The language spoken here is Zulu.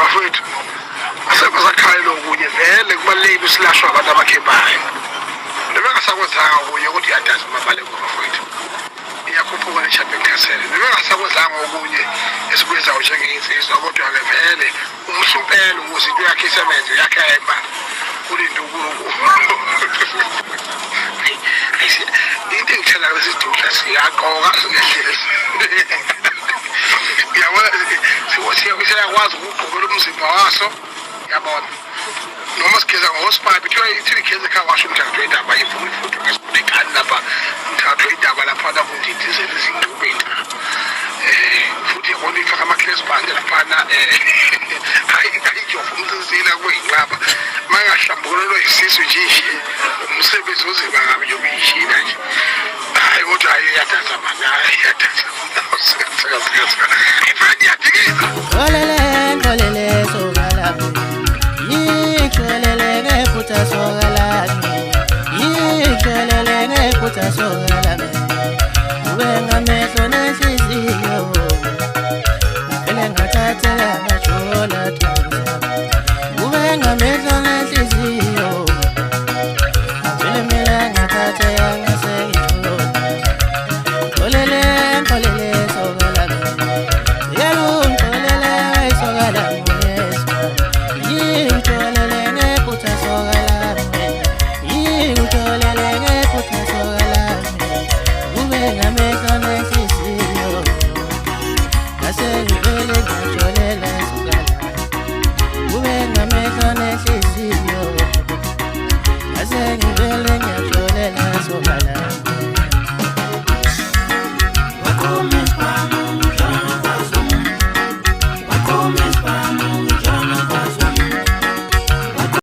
bafethu asebasakhaya lokunye vele kubalulekile usilashwa abantu abakhephayo nebengasakwenzanga okunye ukuthi yadazi mabaleko bafethu iyakhuphuka le-champion castle nebengasakwenzanga okunye esikwenzayo njengey'nsizwa kodwa-ke vele umhlumpelo ukuze into yakhe isebenze uyakhemba kulinde unkulunkulu into engithela kwesidudla siyaqoka singehlezi uyabona siyakwazi ukugqokela umzimba waso yabona noma sigeza ngohosepipe kuthiwa ithi igeze ekhawasho umthathu wendaba yivula ifuthi ngesikhathi lapha umthathu wendaba laphana kundidizela izingcubeni futhi yabona ifaka ama-clasband laphana ayijofa umsisila kuyinqaba mangahlambulelwa yisisu nje umsebenzi ozima ngabe yokuyishina nje hayi kodwa hayi iyadasa mani hayi iyadasa Olele sogalami Yicholele ngephutha sogalami Yicholele ngephutha sogalami Ube ngamehlo nenhliziyo Vele ngathathela ngajola thunza Ube ngamehlo nenhliziyo Vele mina ngathathela ngasengijola Olele sogalami Welcome.